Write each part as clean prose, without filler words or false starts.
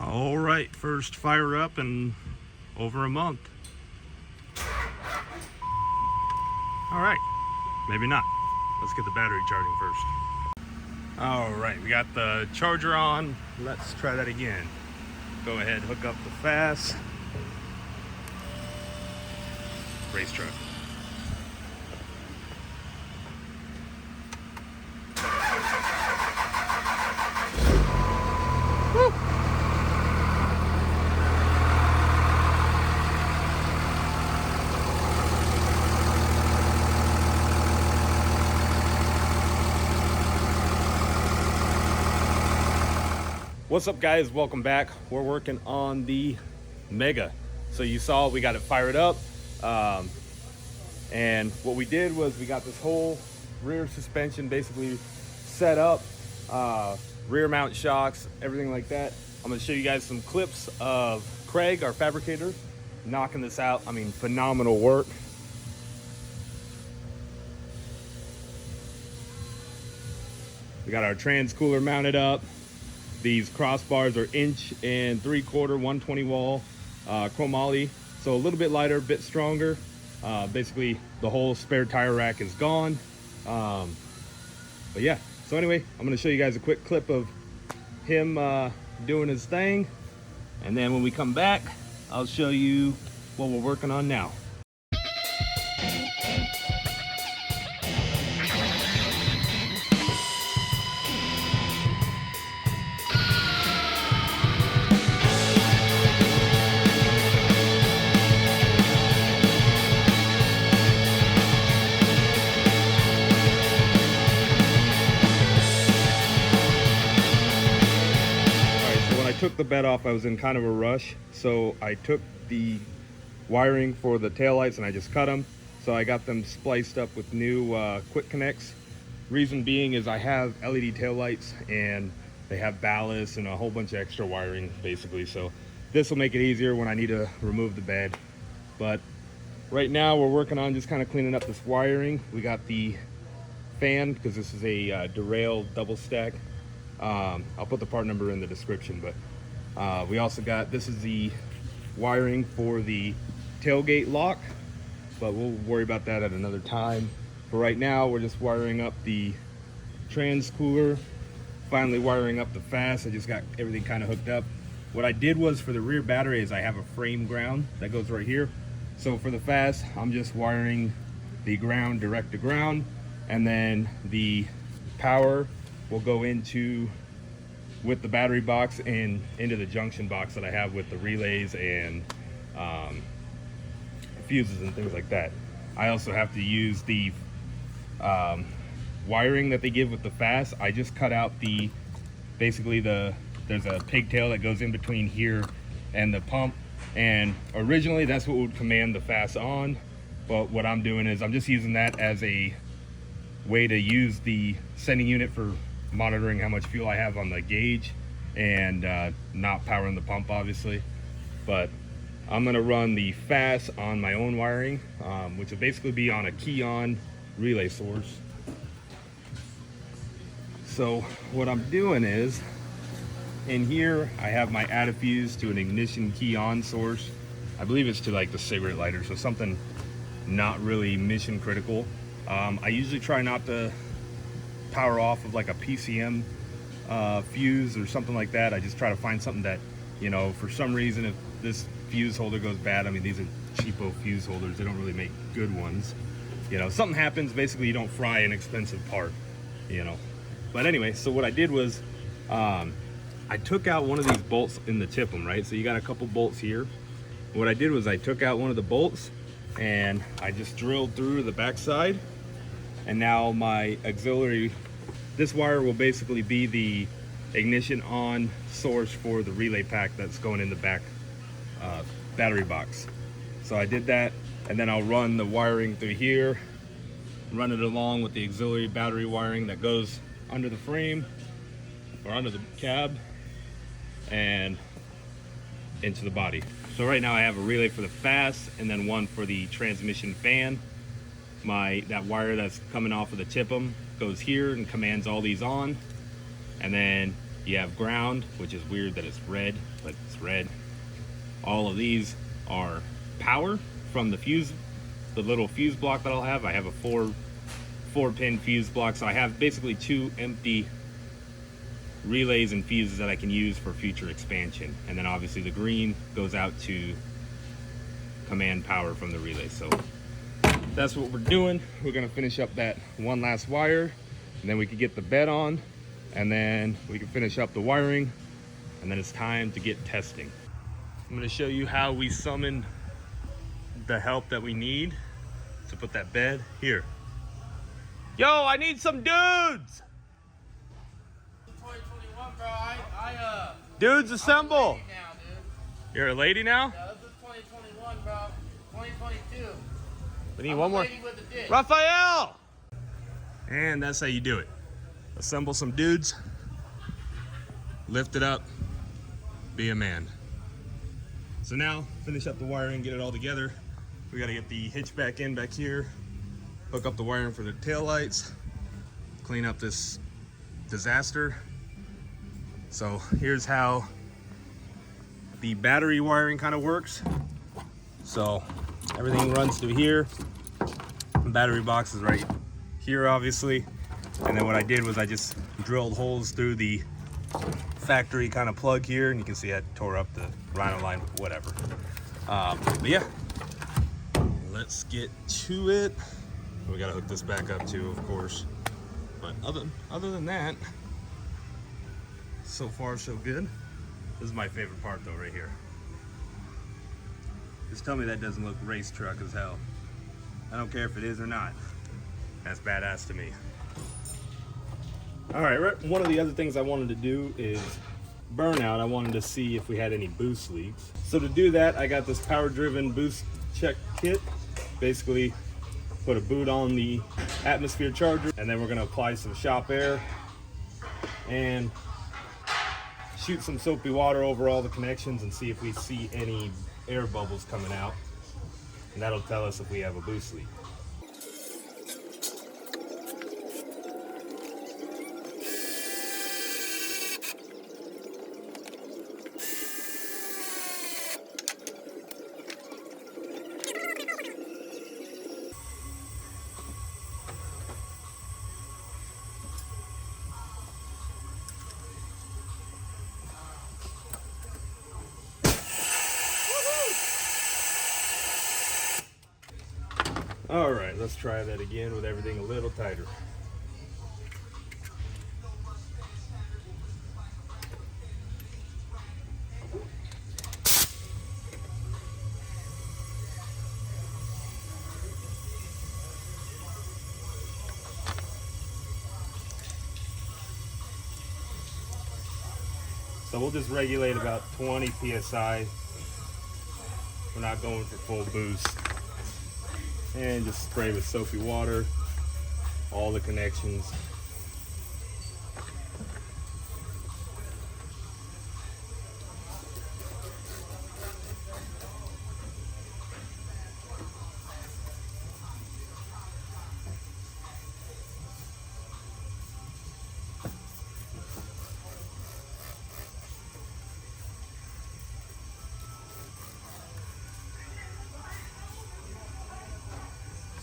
All right, first fire up in over a month. All right, maybe not. Let's get the battery charging first. All right, we got the charger on. Let's try that again. Go ahead, hook up the fast race truck. Woo! What's up, guys? Welcome back. We're working on the Mega. So you saw we got it fired up, and what we did was we got this whole rear suspension basically set up, rear mount shocks, everything like that. I'm going to show you guys some clips of Craig, our fabricator, knocking this out. I mean, phenomenal work. We got our trans cooler mounted up. These crossbars are 1 3/4 120 wall chromoly, so a little bit lighter, a bit stronger. Basically the whole spare tire rack is gone. But yeah, so anyway, I'm going to show you guys a quick clip of him doing his thing, and then when we come back I'll show you what we're working on now. Took the bed off, I was in kind of a rush, so I took the wiring for the taillights and I just cut them. So I got them spliced up with new quick connects. Reason being is I have LED taillights and they have ballast and a whole bunch of extra wiring basically, so this will make it easier when I need to remove the bed. But right now we're working on just kind of cleaning up this wiring. We got the fan, because this is a derail double stack. I'll put the part number in the description, but we also got, this is the wiring for the tailgate lock, but we'll worry about that at another time. For right now, we're just wiring up the trans cooler, finally wiring up the fast. I just got everything kind of hooked up. What I did was, for the rear battery, is I have a frame ground that goes right here. So for the fast, I'm just wiring the ground direct to ground, and then the power will go into with the battery box and into the junction box that I have with the relays and fuses and things like that. I also have to use the wiring that they give with the fast. I just cut out basically there's a pigtail that goes in between here and the pump, and originally that's what would command the fast on, but what I'm doing is I'm just using that as a way to use the sending unit for monitoring how much fuel I have on the gauge, and not powering the pump obviously. But I'm gonna run the fast on my own wiring, which will basically be on a key-on relay source. So what I'm doing is, in here I have my add a fuse to an ignition key-on source. I believe it's to like the cigarette lighter, so something not really mission critical. I usually try not to power off of like a PCM fuse or something like that. I just try to find something that, you know, for some reason, if this fuse holder goes bad, I mean, these are cheapo fuse holders, they don't really make good ones, you know, something happens, basically you don't fry an expensive part, you know. But anyway, so what I did was I took out one of these bolts in the TIPM, right? So you got a couple bolts here. What I did was I took out one of the bolts and I just drilled through the backside. And now my auxiliary, this wire will basically be the ignition on source for the relay pack that's going in the back battery box. So I did that, and then I'll run the wiring through here, run it along with the auxiliary battery wiring that goes under the frame or under the cab and into the body. So right now I have a relay for the fast and then one for the transmission fan. That wire that's coming off of the TIPM goes here and commands all these on, and then You have ground, which is weird that it's red, but it's red. All of these are power from the fuse, the little fuse block that I'll have. I have a four pin fuse block, so I have basically 2 empty relays and fuses that I can use for future expansion. And then obviously the green goes out to command power from the relay. So that's what we're doing. We're gonna finish up that one last wire, and then we can get the bed on, and then we can finish up the wiring, and then it's time to get testing. I'm gonna show you how we summon the help that we need to put that bed here. Yo, I need some dudes! 2021, bro. Dudes, assemble! I'm a lady now, dude. You're a lady now? Yeah, this is 2021, bro. 2022. We need I'm one a more. lady with a dick. Raphael! And that's how you do it. Assemble some dudes, lift it up, be a man. So now, finish up the wiring, get it all together. We gotta get the hitch back in back here, hook up the wiring for the tail lights, clean up this disaster. So here's how the battery wiring kind of works. So everything runs through here. The battery box is right here, obviously. And then what I did was I just drilled holes through the factory kind of plug here, and you can see I tore up the Rhino line, whatever. But yeah, let's get to it. We gotta hook this back up too, of course. But other than that, so far so good. This is my favorite part though, right here. Just tell me that doesn't look race truck as hell. I don't care if it is or not. That's badass to me. All right, one of the other things I wanted to do is burnout. I wanted to see if we had any boost leaks. So to do that, I got this power driven boost check kit. Basically put a boot on the atmosphere charger, and then we're gonna apply some shop air and shoot some soapy water over all the connections and see if we see any air bubbles coming out. And that'll tell us if we have a boost leak. All right, let's try that again with everything a little tighter. So we'll just regulate about 20 PSI. We're not going for full boost. And just spray with soapy water, all the connections.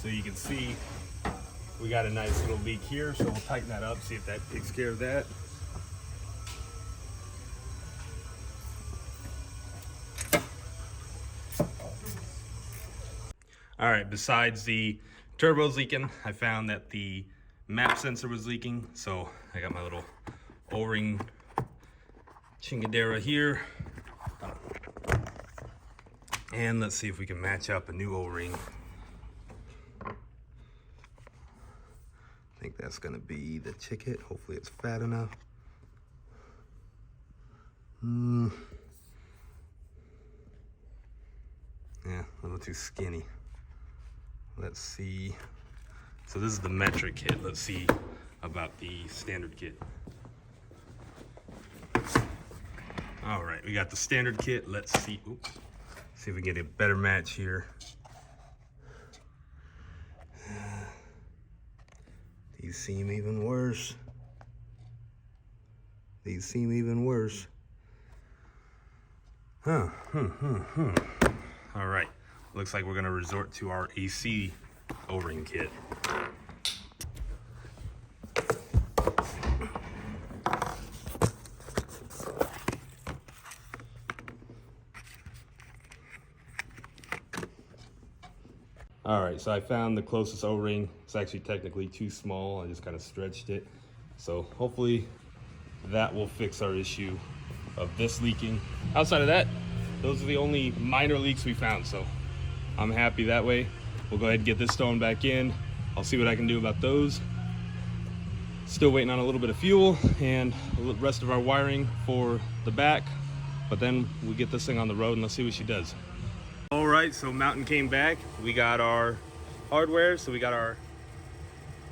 So you can see we got a nice little leak here, so we'll tighten that up, see if that takes care of that. All right, besides the turbos leaking, I found that the map sensor was leaking, so I got my little O-ring chingadera here. And let's see if we can match up a new O-ring. I think that's gonna be the ticket. Hopefully it's fat enough. Yeah, a little too skinny. Let's see. So this is the metric kit. Let's see about the standard kit. All right, we got the standard kit. Let's see. Oops. See if we can get a better match here. These seem even worse. These seem even worse. All right, looks like we're gonna resort to our AC O-ring kit. All right, so I found the closest O-ring. It's actually technically too small. I just kind of stretched it. So hopefully that will fix our issue of this leaking. Outside of that, those are the only minor leaks we found. So I'm happy that way. We'll go ahead and get this stone back in. I'll see what I can do about those. Still waiting on a little bit of fuel and the rest of our wiring for the back. But then we get this thing on the road and let's see what she does. All right, so Mountain came back. We got our hardware. So we got our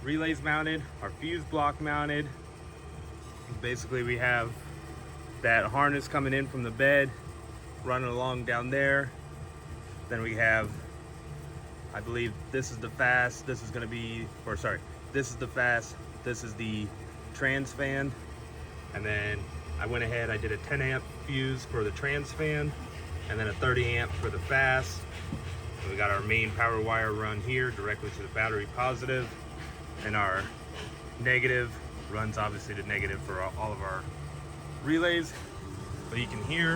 relays mounted, our fuse block mounted. Basically we have that harness coming in from the bed, running along down there. Then we have, I believe this is the fast, this is gonna be, or sorry, this is the fast, this is the trans fan. And then I went ahead, I did a 10 amp fuse for the trans fan, and then a 30 amp for the fast. So we got our main power wire run here directly to the battery positive, and our negative runs obviously to negative for all of our relays. But you can hear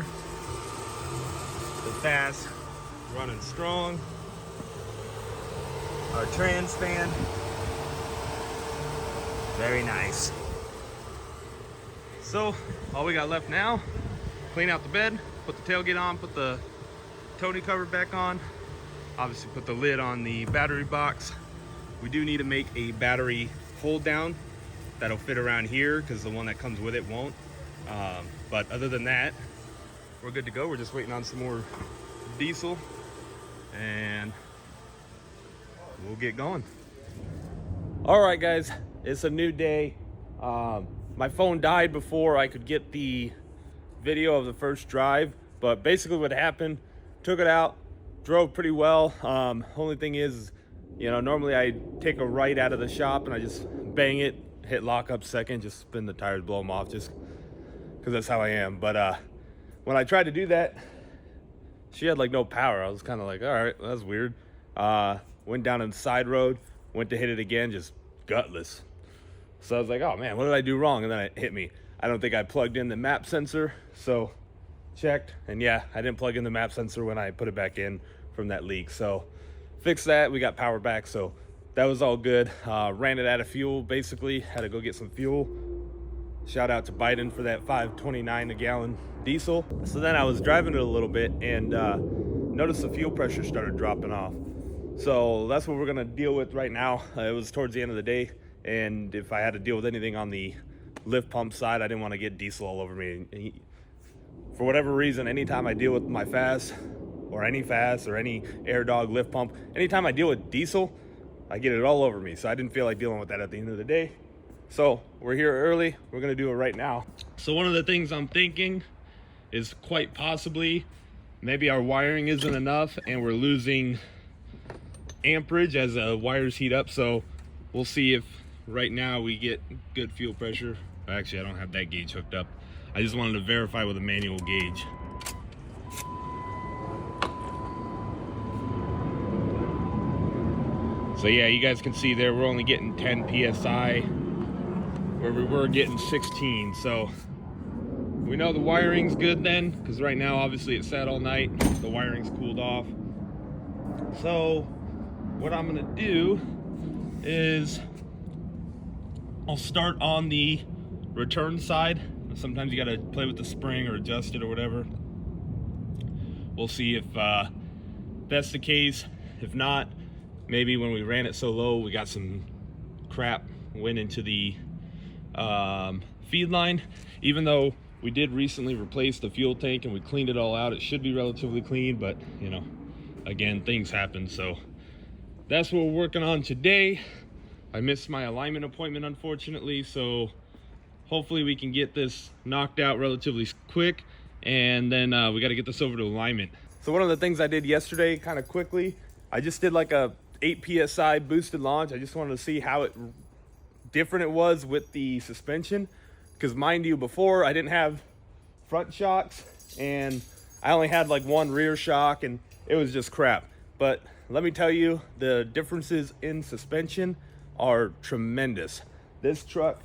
the fast running strong. Our trans fan, very nice. So all we got left now, clean out the bed, put the tailgate on, put the toning cover back on, obviously put the lid on the battery box. We do need to make a battery hold down that'll fit around here because the one that comes with it won't. But other than that, we're good to go. We're just waiting on some more diesel and we'll get going. All right, guys, it's a new day. My phone died before I could get the video of the first drive, but basically what happened, took it out, drove pretty well. Only thing is, you know, normally I take a right out of the shop and I just bang it, hit lock up second, just spin the tires, blow them off, just because that's how I am. But when I tried to do that, she had like no power. I was kind of like, all right, that's weird. Went down on the side road, went to hit it again, just gutless. So I was like, oh man, what did I do wrong? And then it hit me. I don't think I plugged in the map sensor, so checked, and yeah, I didn't plug in the map sensor when I put it back in from that leak. So fixed that, we got power back, so that was all good. Ran it out of fuel, basically, had to go get some fuel. Shout out to Biden for that $5.29 a gallon diesel. So then I was driving it a little bit and noticed the fuel pressure started dropping off. So that's what we're gonna deal with right now. It was towards the end of the day, and if I had to deal with anything on the lift pump side, I didn't want to get diesel all over me. For whatever reason, anytime I deal with my fast or any Air Dog lift pump, anytime I deal with diesel, I get it all over me. So I didn't feel like dealing with that at the end of the day. So we're here early, we're gonna do it right now. So one of the things I'm thinking is quite possibly maybe our wiring isn't enough and we're losing amperage as the wires heat up. So we'll see if right now we get good fuel pressure. Actually, I don't have that gauge hooked up. I just wanted to verify with a manual gauge. So yeah, you guys can see there, we're only getting 10 PSI where we were getting 16. So we know the wiring's good then, because right now, obviously it sat all night. The wiring's cooled off. So what I'm gonna do is I'll start on the return side. Sometimes you gotta play with the spring or adjust it or whatever. We'll see if that's the case. If not, maybe when we ran it so low, we got some crap went into the feed line. Even though we did recently replace the fuel tank and we cleaned it all out, it should be relatively clean, but you know, again, things happen. So that's what we're working on today. I missed my alignment appointment, unfortunately, so hopefully we can get this knocked out relatively quick, and then we got to get this over to alignment. So one of the things I did yesterday, kind of quickly, I just did like a 8 PSI boosted launch. I just wanted to see how different it was with the suspension, because mind you, before I didn't have front shocks and I only had like one rear shock and it was just crap. But let me tell you, the differences in suspension are tremendous. This truck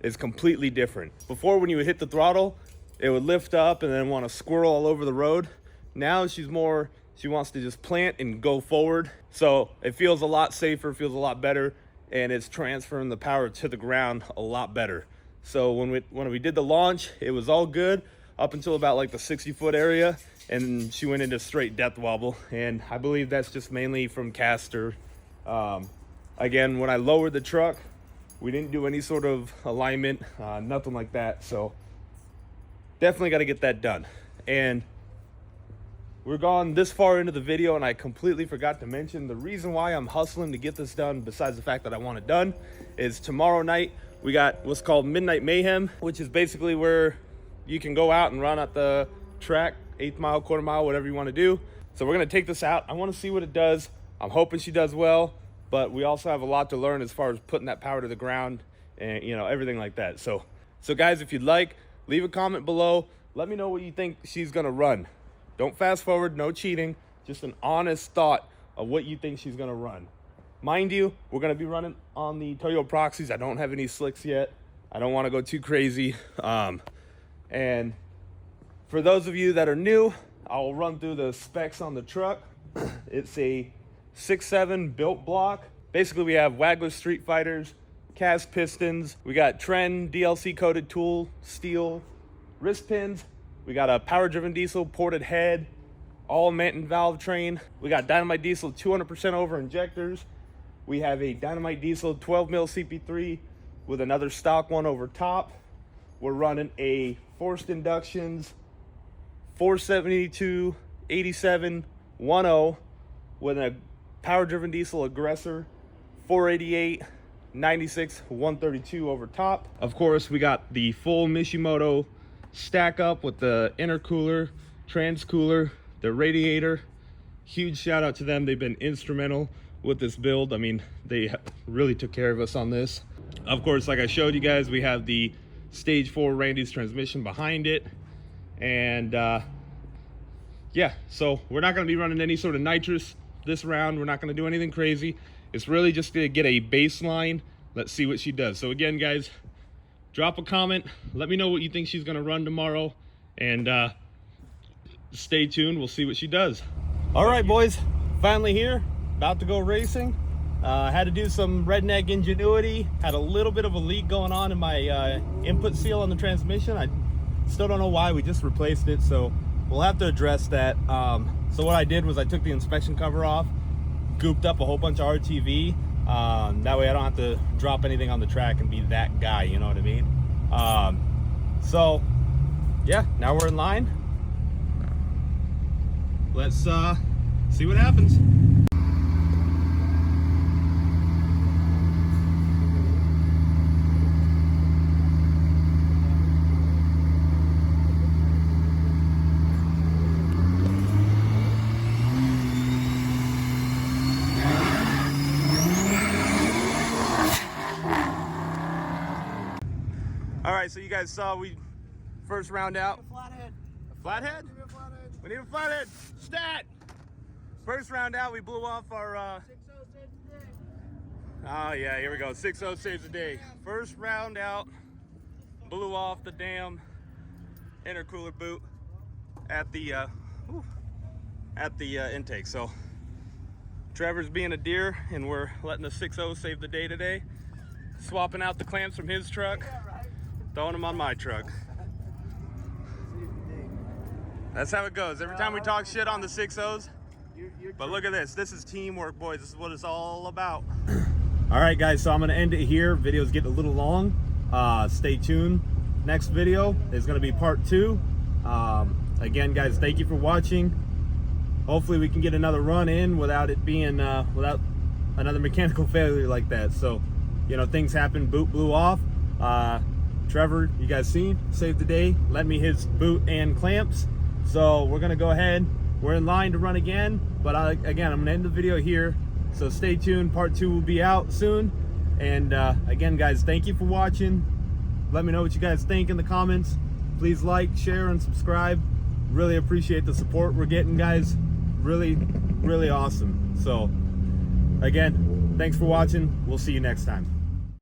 is completely different. Before, when you would hit the throttle, it would lift up and then want to squirrel all over the road. Now she wants to just plant and go forward. So it feels a lot safer, feels a lot better, and it's transferring the power to the ground a lot better. So when we did the launch, it was all good up until about like the 60-foot area, and she went into straight death wobble. And I believe that's just mainly from caster. Again, when I lowered the truck, we didn't do any sort of alignment, nothing like that. So definitely got to get that done. And we're gone this far into the video, and I completely forgot to mention the reason why I'm hustling to get this done, besides the fact that I want it done, is tomorrow night we got what's called Midnight Mayhem, which is basically where you can go out and run at the track, 1/8 mile, 1/4 mile, whatever you want to do. So we're going to take this out. I want to see what it does. I'm hoping she does well, but we also have a lot to learn as far as putting that power to the ground and, you know, everything like that. So guys, if you'd like, leave a comment below. Let me know what you think she's going to run. Don't fast forward, no cheating, just an honest thought of what you think she's gonna run. Mind you, we're gonna be running on the Toyo Proxies. I don't have any slicks yet. I don't wanna go too crazy. And for those of you that are new, I'll run through the specs on the truck. It's a 6.7 built block. Basically, we have Wagler Street Fighters, cast pistons. We got Tren DLC coated tool steel wrist pins. We got a power-driven diesel ported head, all Manton valve train. We got Dynamite Diesel 200% over injectors. We have a Dynamite Diesel 12 mil CP3 with another stock one over top. We're running a forced inductions 472 87 10 with a power-driven diesel aggressor 488 96 132 over top. Of course, we got the full Mishimoto stack up with the intercooler, transcooler, the radiator. Huge shout out to them. They've been instrumental with this build. I mean, they really took care of us on this. Of course, like I showed you guys, we have the Stage 4 Randy's transmission behind it. And yeah, so we're not going to be running any sort of nitrous this round. We're not going to do anything crazy. It's really just to get a baseline. Let's see what she does. So again, guys, drop a comment. Let me know what you think she's going to run tomorrow. And stay tuned. We'll see what she does. All right, boys. Finally here. About to go racing. Had to do some redneck ingenuity. Had a little bit of a leak going on in my input seal on the transmission. I still don't know why. We just replaced it. So we'll have to address that. So what I did was I took the inspection cover off, gooped up a whole bunch of RTV. That way I don't have to drop anything on the track and be that guy, you know what I mean? So yeah, now we're in line. Let's see what happens. All right, so you guys saw we first round out. A flathead. A flathead? Give me a flathead. We need a flathead. Stat. First round out, we blew off our. 6-0 saves the day. Oh yeah, here we go. 6-0 saves the day. First round out, blew off the damn intercooler boot at the intake. So Trevor's being a deer, and we're letting the 6-0 save the day today. Swapping out the clamps from his truck. Yeah, right. Throwing them on my truck. That's how it goes. Every time we talk shit on the 6-0s. But look at this. This is teamwork, boys. This is what it's all about. All right, guys. So I'm going to end it here. Video's getting a little long. Stay tuned. Next video is going to be part 2. Again, guys, thank you for watching. Hopefully we can get another run in without it being, without another mechanical failure like that. So, you know, things happen. Boot blew off. Trevor, you guys seen, saved the day, lent me his boot and clamps. So we're gonna go ahead. We're in line to run again, but again, I'm gonna end the video here. So stay tuned. Part 2 will be out soon. And again, guys, thank you for watching. Let me know what you guys think in the comments. Please like, share, and subscribe. Really appreciate the support we're getting, guys. Really, really awesome. So again, thanks for watching. We'll see you next time.